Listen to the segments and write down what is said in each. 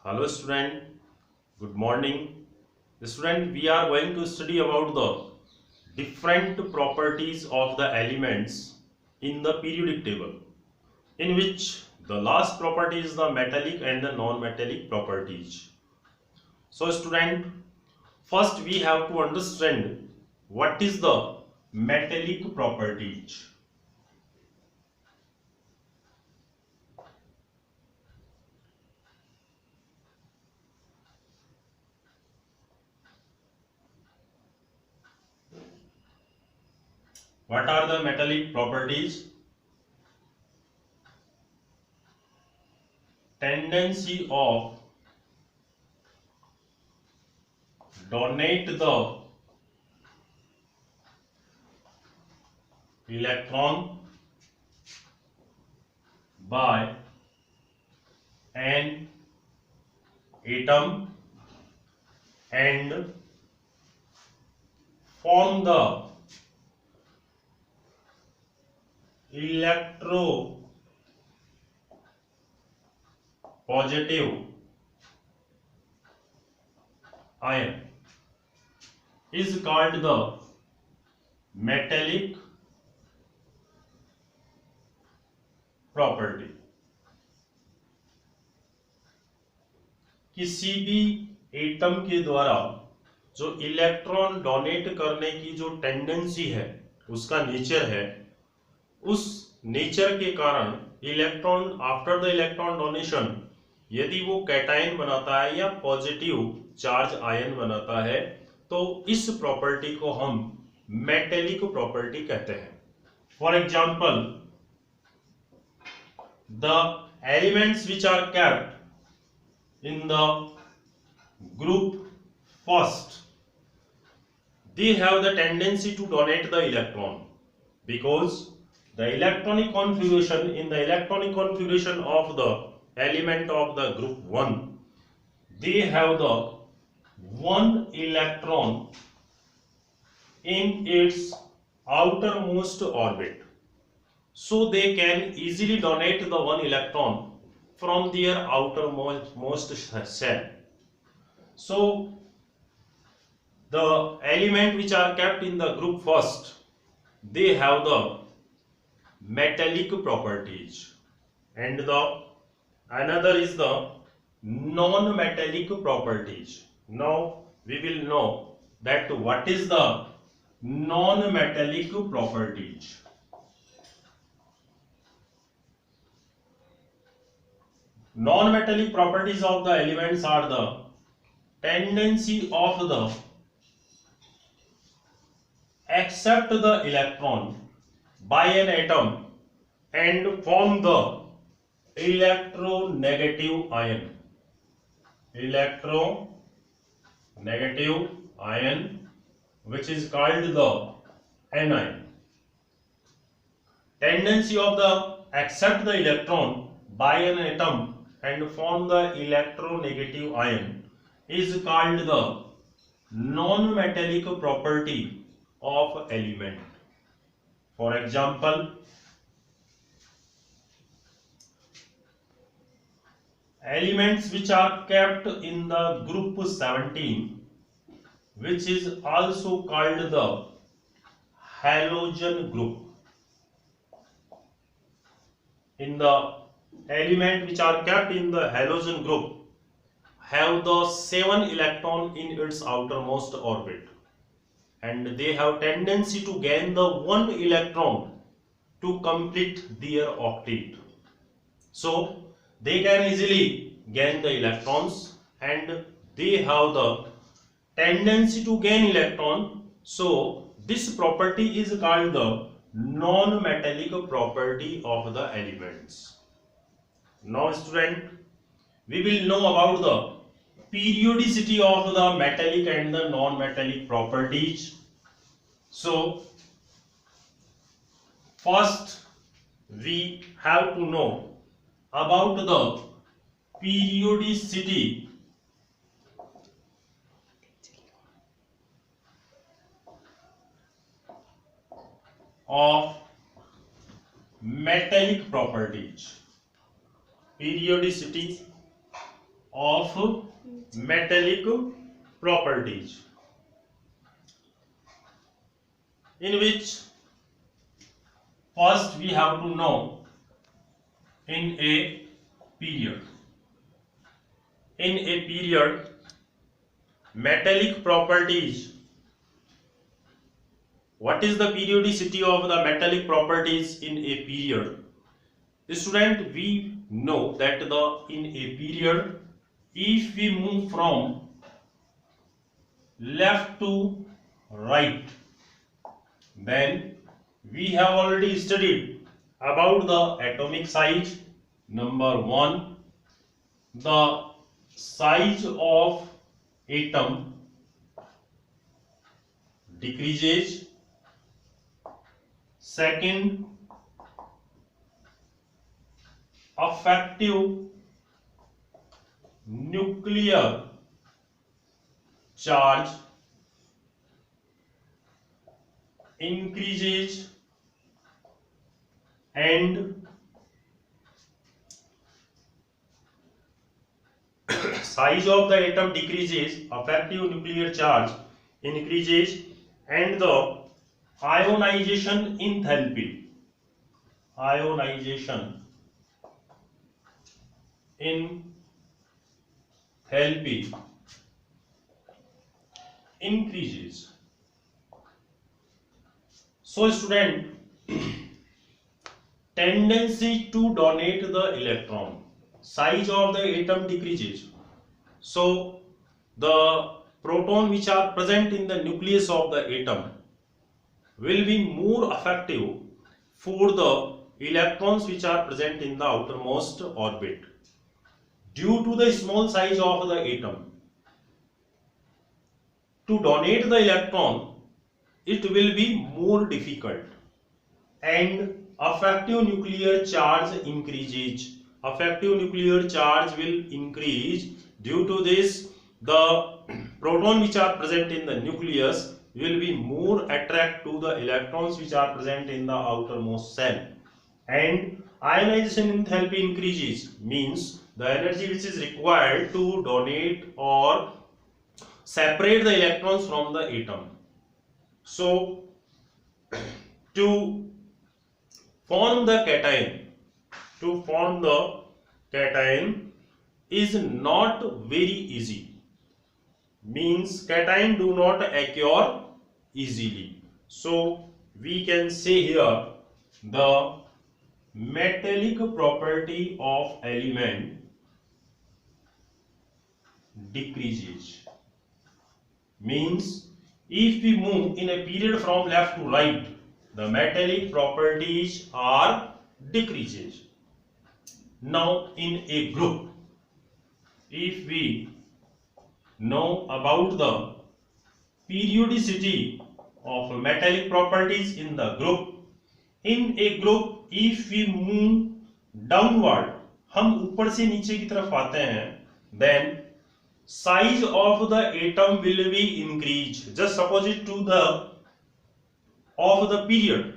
Hello student, good morning. Student, we are going to study about the different properties of the elements in the periodic table, in which the last property is the metallic and the non-metallic properties. So student, first we have to understand what is the metallic properties. What are the metallic properties? Tendency of donate the electron by an atom and form the electropositive ion is called the metallic property. किसी भी atom के द्वारा जो electron donate करने की जो tendency है, उसका नेचर है, उस नेचर के कारण electron after the electron donation यदि वो कैटायन बनाता है या पॉजिटिव चार्ज आयन बनाता है, तो इस प्रॉपर्टी को हम मेटेलिक प्रॉपर्टी कहते हैं. For example, the elements which are kept in the group first, they have the tendency to donate the electron, because the electronic configuration of the element of the group 1, they have the one electron in its outermost orbit, so they can easily donate the one electron from their outermost shell. So the element which are kept in the group first, they have the metallic properties, and the another is the non-metallic properties. Now we will know that what is the non-metallic properties. Non-metallic properties of the elements are the tendency of the accept the electron by an atom and form the electronegative ion. Electronegative ion, which is called the anion. Tendency of the accept the electron by an atom and form the electronegative ion is called the non-metallic property of element. For example, elements which are kept in the group 17, which is also called the halogen group. In the element which are kept in the halogen group have the 7 electron in its outermost orbit, and they have tendency to gain the 1 electron to complete their octet. So they can easily gain the electrons, and they have the tendency to gain electron. So this property is called the non-metallic property of the elements. Now student, we will know about the periodicity of the metallic and the non-metallic properties. So first we have to know about the periodicity of metallic properties. Periodicity of metallic properties, in which first we have to know in a period. In a period, metallic properties. What is the periodicity of the metallic properties in a period? Student, we know that in a period, if we move from left to right, then we have already studied about the atomic size. Number one, the size of atom decreases. Second, effective nuclear charge increases, and size of the atom decreases, effective nuclear charge increases, and the ionization enthalpy increases. So student, tendency to donate the electron, size of the atom decreases. So the proton which are present in the nucleus of the atom will be more effective for the electrons which are present in the outermost orbit. Due to the small size of the atom, to donate the electron, it will be more difficult, and effective nuclear charge increases. Effective nuclear charge will increase. Due to this, the proton which are present in the nucleus will be more attract to the electrons which are present in the outermost shell, and ionization enthalpy increases, means the energy which is required to donate or separate the electrons from the atom. So to form the cation is not very easy, means cation do not occur easily. So we can say here the metallic property of element decreases, means if we move in a period from left to right, the metallic properties are decreases. Now in a group, if we know about the periodicity of metallic properties in the group, in a group if we move downward, हम ऊपर से नीचे की तरफ आते हैं, then size of the atom will be increased. Just opposite to the of the period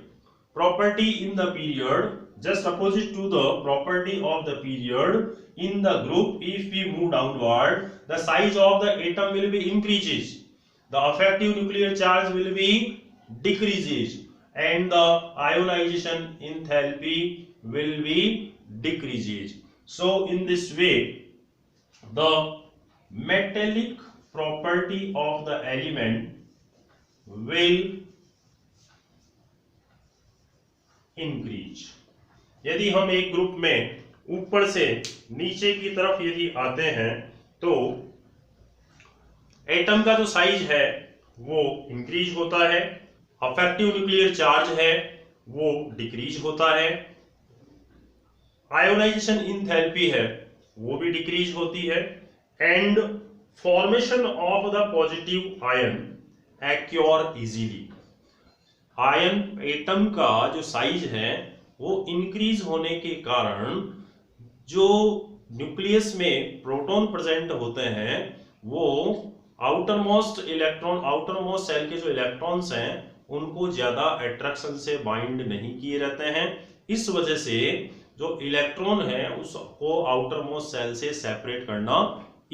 property in the period, just opposite to the property of the period in the group, if we move downward, the size of the atom will be increases, the effective nuclear charge will be decreases, and the ionization enthalpy will be decreases. So in this way, the metallic property of the element will increase. यदि हम एक group में ऊपर से नीचे की तरफ यदि आते हैं, तो एटम का जो साइज है वो इंक्रीज होता है, अफेक्टिव न्यूक्लियर चार्ज है वो डिक्रीज होता है, आयोनाइजेशन इंथैल्पी है वो भी डिक्रीज होती है, and formation of the positive ion accrue easily. Ion atom का जो साइज है वो इंक्रीज होने के कारण जो न्यूक्लियस में प्रोटॉन प्रेजेंट होते हैं वो आउटर मोस्ट सेल के जो इलेक्ट्रॉन्स हैं उनको ज्यादा अट्रैक्शन से बाइंड नहीं किए रहते हैं. इस वजह से जो इलेक्ट्रॉन है उसको आउटर मोस्ट सेल से सेपरेट करना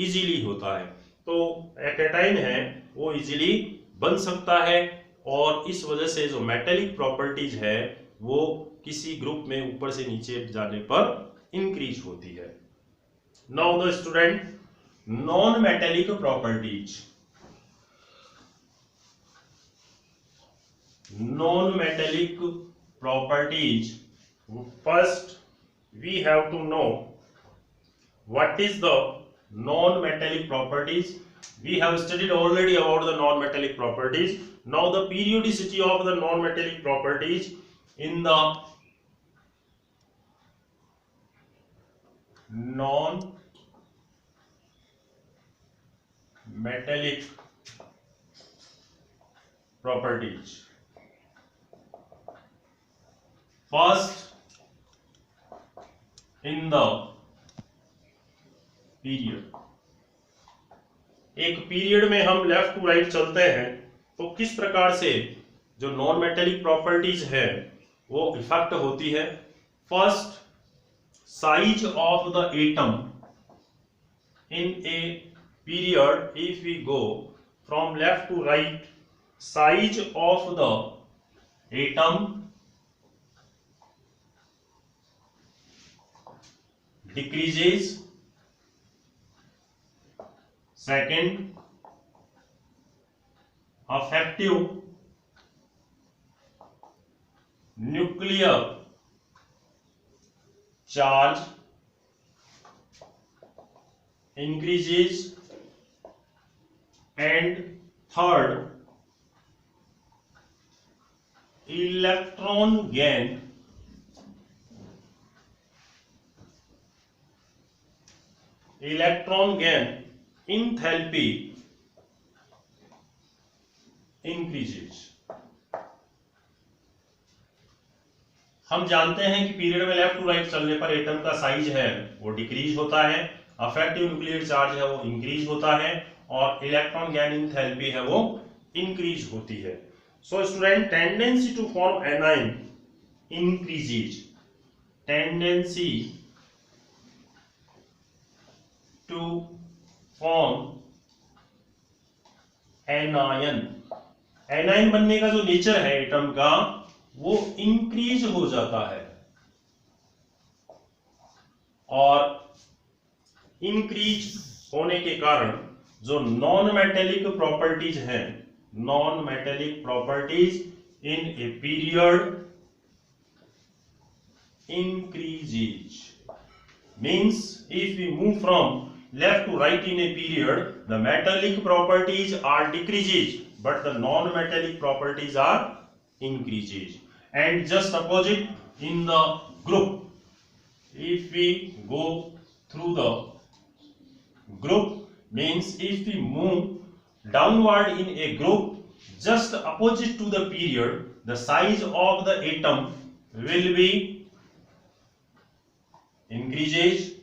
इजीली होता है। तो कैटाइन है वो इजीली बन सकता है और इस वजह से जो मेटेलिक प्रॉपर्टीज है वो किसी ग्रुप में ऊपर से नीचे जाने पर इंक्रीज होती है। Now the student non metallic properties. Non-metallic properties. First, we have to know what is the non-metallic properties. We have studied already about the non-metallic properties. Now, the periodicity of the non-metallic properties in the non-metallic properties. First, in the period, एक period में हम left to right चलते हैं तो किस प्रकार से जो नॉन मेटेलिक प्रॉपर्टीज है वो इफेक्ट होती है। First, size of the atom in a period, if we go from left to right, size of the atom decreases. Second, effective nuclear charge increases. And third, electron gain enthalpy increases. हम जानते हैं कि period में left to right चलने पर atom का size है वो डिक्रीज होता है, अफेक्टिव न्यूक्लियर चार्ज है वो इंक्रीज होता है और इलेक्ट्रॉन गेन एंथैल्पी है वो इंक्रीज होती है। So student, tendency to form anion increases, tendency to form anion, anion बनने का जो नेचर है एटम का वो इंक्रीज हो जाता है और इंक्रीज होने के कारण जो नॉन मेटेलिक प्रॉपर्टीज हैं, non metallic properties in a period increases. Means if we move from left to right in a period, the metallic properties are decreases but the non-metallic properties are increases. And just opposite in the group, if we go through the group, means if we move downward in a group just opposite to the period, the size of the atom will be increases,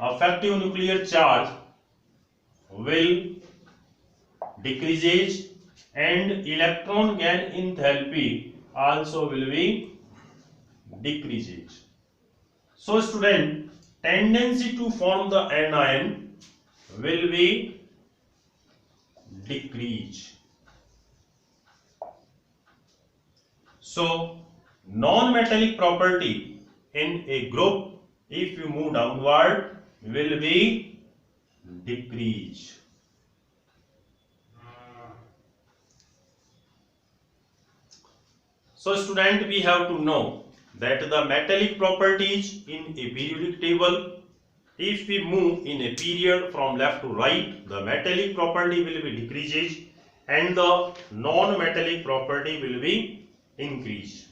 effective nuclear charge will decreases and electron gain enthalpy also will be decreases. So student, tendency to form the anion will be decrease. So non-metallic property in a group, if you move downward, will be decrease. So student, we have to know that the metallic properties in a periodic table, if we move in a period from left to right, the metallic property will be decreases and the non-metallic property will be increase.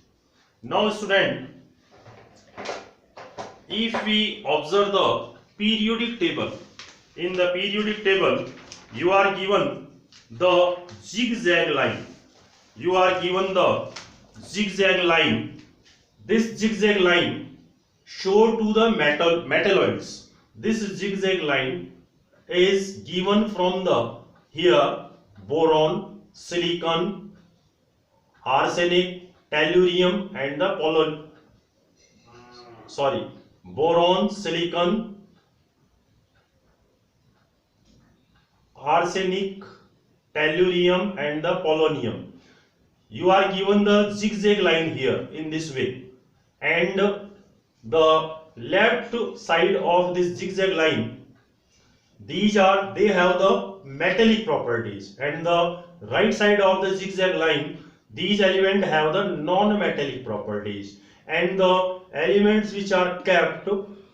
Now student, if we observe the periodic table, in the periodic table you are given the zigzag line, you are given the zigzag line. This zigzag line show to the metalloids. This zigzag line is given from the here boron, silicon, arsenic, tellurium and the boron, silicon, arsenic, tellurium and the polonium. You are given the zigzag line here in this way, and the left side of this zigzag line, they have the metallic properties, and the right side of the zigzag line, these elements have the non-metallic properties, and the elements which are kept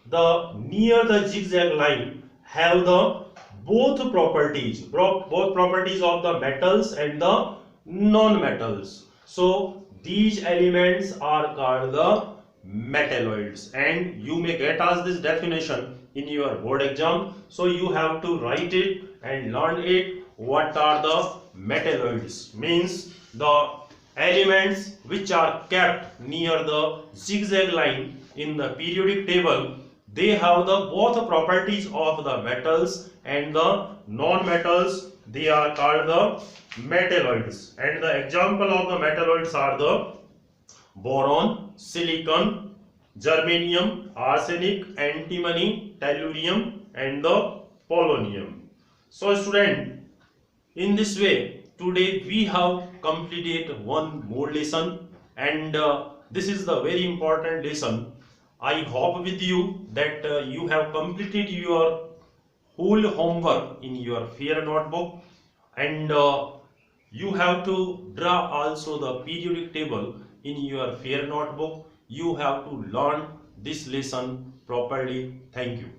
the near the zigzag line have the both properties of the metals and the non-metals. So these elements are called the metalloids, and you may get asked this definition in your board exam. So you have to write it and learn it. What are the metalloids? Means the elements which are kept near the zigzag line in the periodic table, they have the both properties of the metals and the non-metals. They are called the metalloids, and the example of the metalloids are the boron, silicon, germanium, arsenic, antimony, tellurium and the polonium. So student, in this way today we have completed one more lesson, and this is the very important lesson. I hope with you that you have completed your whole homework in your fair notebook, and you have to draw also the periodic table in your fair notebook. You have to learn this lesson properly. Thank you.